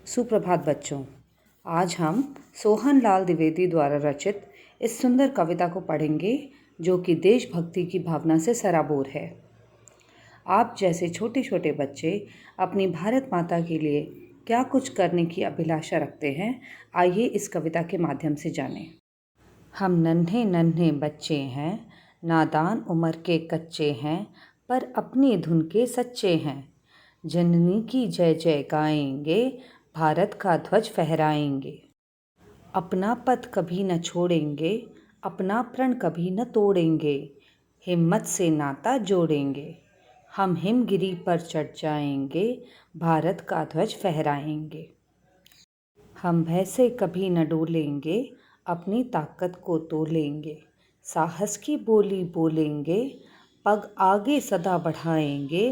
सुप्रभात बच्चों। आज हम सोहन लाल द्विवेदी द्वारा रचित इस सुंदर कविता को पढ़ेंगे जो कि देशभक्ति की भावना से सराबोर है। आप जैसे छोटे छोटे बच्चे अपनी भारत माता के लिए क्या कुछ करने की अभिलाषा रखते हैं, आइए इस कविता के माध्यम से जानें। हम नन्हे नन्हे बच्चे हैं, नादान उम्र के कच्चे हैं, पर अपनी धुन के सच्चे हैं। जननी की जय जय गाएंगे, भारत का ध्वज फहराएंगे। अपना पथ कभी न छोड़ेंगे, अपना प्रण कभी न तोड़ेंगे। हिम्मत से नाता जोड़ेंगे, हम हिमगिरी पर चढ़ जाएंगे, भारत का ध्वज फहराएंगे। हम भय से कभी न डोलेंगे, अपनी ताकत को तोलेंगे। साहस की बोली बोलेंगे, पग आगे सदा बढ़ाएंगे,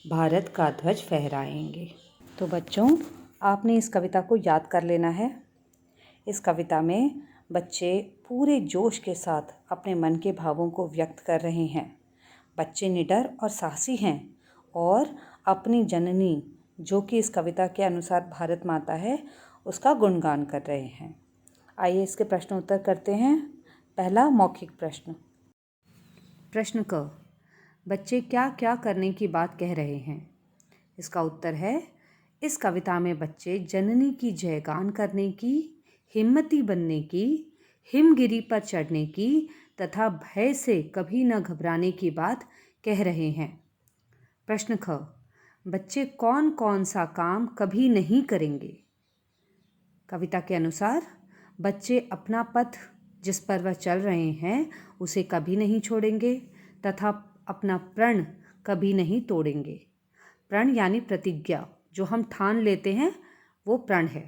भारत का ध्वज फहराएंगे। तो बच्चों, आपने इस कविता को याद कर लेना है। इस कविता में बच्चे पूरे जोश के साथ अपने मन के भावों को व्यक्त कर रहे हैं। बच्चे निडर और साहसी हैं और अपनी जननी, जो कि इस कविता के अनुसार भारत माता है, उसका गुणगान कर रहे हैं। आइए इसके प्रश्न उत्तर करते हैं। पहला मौखिक प्रश्न। प्रश्न क, बच्चे क्या क्या करने की बात कह रहे हैं? इसका उत्तर है, इस कविता में बच्चे जननी की जयगान करने की, हिम्मती बनने की, हिमगिरी पर चढ़ने की तथा भय से कभी न घबराने की बात कह रहे हैं। प्रश्न ख, बच्चे कौन कौन सा काम कभी नहीं करेंगे? कविता के अनुसार बच्चे अपना पथ जिस पर वह चल रहे हैं उसे कभी नहीं छोड़ेंगे तथा अपना प्रण कभी नहीं तोड़ेंगे। प्रण यानी प्रतिज्ञा, जो हम ठान लेते हैं वो प्रण है।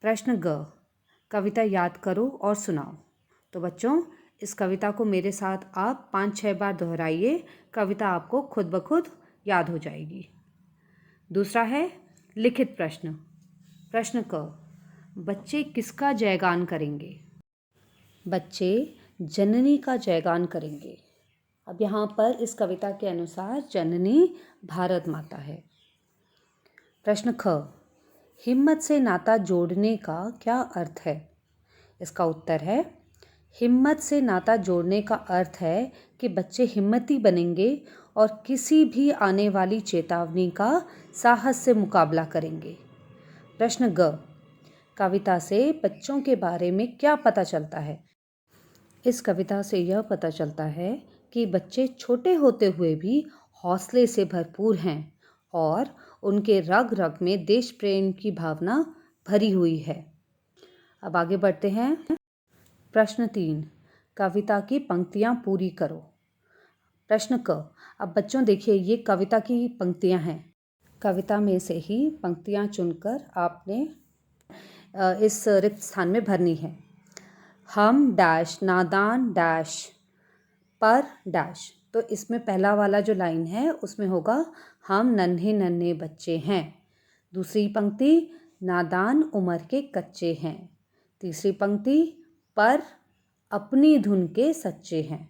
प्रश्न ग, कविता याद करो और सुनाओ। तो बच्चों, इस कविता को मेरे साथ आप 5-6 बार दोहराइए, कविता आपको खुद ब खुद याद हो जाएगी। दूसरा है लिखित प्रश्न। प्रश्न क, बच्चे किसका जयगान करेंगे? बच्चे जननी का जयगान करेंगे। अब यहाँ पर इस कविता के अनुसार जननी भारत माता है। प्रश्न ख, हिम्मत से नाता जोड़ने का क्या अर्थ है? इसका उत्तर है, हिम्मत से नाता जोड़ने का अर्थ है कि बच्चे हिम्मती बनेंगे और किसी भी आने वाली चेतावनी का साहस से मुकाबला करेंगे। प्रश्न ग, कविता से बच्चों के बारे में क्या पता चलता है? इस कविता से यह पता चलता है कि बच्चे छोटे होते हुए भी हौसले से भरपूर हैं और उनके रग रग में देश प्रेम की भावना भरी हुई है। अब आगे बढ़ते हैं। प्रश्न 3, कविता की पंक्तियां पूरी करो। प्रश्न क, अब बच्चों देखिए, ये कविता की पंक्तियां हैं। कविता में से ही पंक्तियां चुनकर आपने इस रिक्त स्थान में भरनी है। हम डैश नादान डैश पर डैश। तो इसमें पहला वाला जो लाइन है उसमें होगा, हम नन्हे नन्हे बच्चे हैं। दूसरी पंक्ति, नादान उम्र के कच्चे हैं। तीसरी पंक्ति, पर अपनी धुन के सच्चे हैं।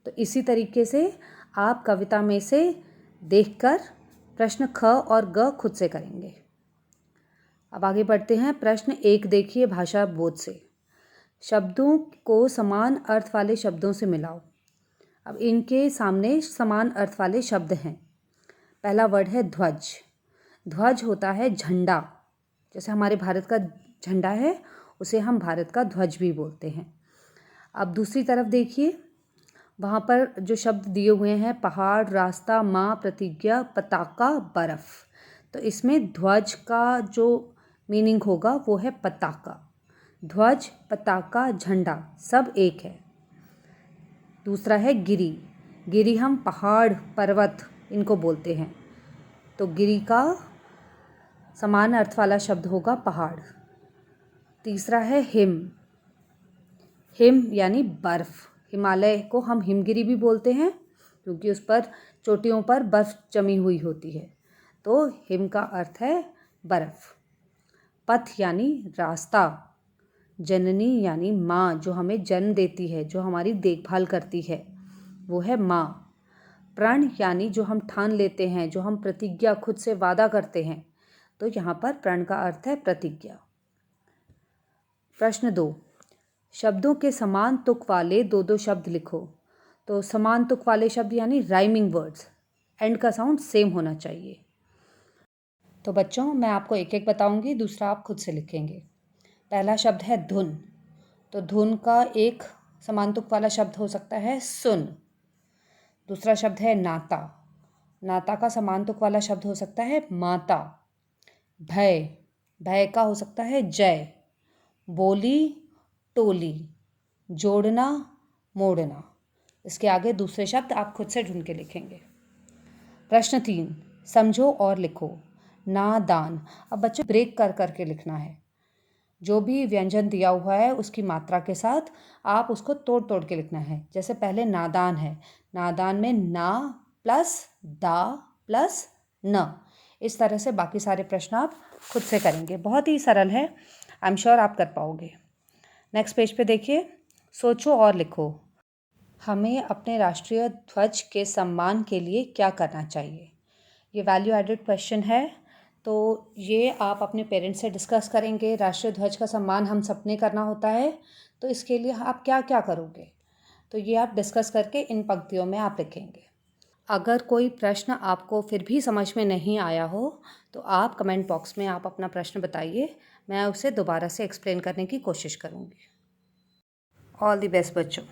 तो इसी तरीके से आप कविता में से देखकर प्रश्न ख और ग खुद से करेंगे। अब आगे बढ़ते हैं। प्रश्न 1 देखिए, भाषा बोध से। शब्दों को समान अर्थ वाले शब्दों से मिलाओ। अब इनके सामने समान अर्थ वाले शब्द हैं। पहला वर्ड है ध्वज। ध्वज होता है झंडा, जैसे हमारे भारत का झंडा है उसे हम भारत का ध्वज भी बोलते हैं। अब दूसरी तरफ देखिए, वहाँ पर जो शब्द दिए हुए हैं, पहाड़, रास्ता, माँ, प्रतिज्ञा, पताका, बर्फ़। तो इसमें ध्वज का जो मीनिंग होगा वो है पताका। ध्वज, पताका, झंडा सब एक है। दूसरा है गिरी। गिरी हम पहाड़, पर्वत इनको बोलते हैं। तो गिरी का समान अर्थ वाला शब्द होगा पहाड़। तीसरा है हिम। हिम यानी बर्फ़। हिमालय को हम हिमगिरी भी बोलते हैं क्योंकि उस पर चोटियों पर बर्फ़ जमी हुई होती है। तो हिम का अर्थ है बर्फ़। पथ यानी रास्ता। जननी यानी माँ, जो हमें जन्म देती है, जो हमारी देखभाल करती है, वो है माँ। प्रण यानी जो हम ठान लेते हैं, जो हम प्रतिज्ञा खुद से वादा करते हैं, तो यहाँ पर प्रण का अर्थ है प्रतिज्ञा। प्रश्न 2, शब्दों के समान तुक वाले दो दो शब्द लिखो। तो समान तुक वाले शब्द यानी राइमिंग वर्ड्स, एंड का साउंड सेम होना चाहिए। तो बच्चों मैं आपको एक एक बताऊंगी, दूसरा आप खुद से लिखेंगे। पहला शब्द है धुन। तो धुन का एक समान तुक वाला शब्द हो सकता है सुन। दूसरा शब्द है नाता। नाता का समान तुक वाला शब्द हो सकता है माता। भय, भय का हो सकता है जय। बोली, टोली। जोड़ना, मोड़ना। इसके आगे दूसरे शब्द आप खुद से ढूंढ के लिखेंगे। प्रश्न 3, समझो और लिखो। नादान। अब बच्चों ब्रेक कर करके लिखना है। जो भी व्यंजन दिया हुआ है उसकी मात्रा के साथ आप उसको तोड़ तोड़ के लिखना है। जैसे पहले नादान है, नादान में ना प्लस दा प्लस न। इस तरह से बाकी सारे प्रश्न आप खुद से करेंगे। बहुत ही सरल है, आई एम श्योर आप कर पाओगे। नेक्स्ट पेज पे देखिए, सोचो और लिखो। हमें अपने राष्ट्रीय ध्वज के सम्मान के लिए क्या करना चाहिए? ये वैल्यू एडेड क्वेश्चन है, तो ये आप अपने पेरेंट्स से डिस्कस करेंगे। राष्ट्रीय ध्वज का सम्मान हम सबने करना होता है, तो इसके लिए आप क्या क्या करोगे, तो ये आप डिस्कस करके इन पंक्तियों में आप लिखेंगे। अगर कोई प्रश्न आपको फिर भी समझ में नहीं आया हो तो आप कमेंट बॉक्स में आप अपना प्रश्न बताइए, मैं उसे दोबारा से एक्सप्लेन करने की कोशिश करूँगी। ऑल द बेस्ट बच्चों।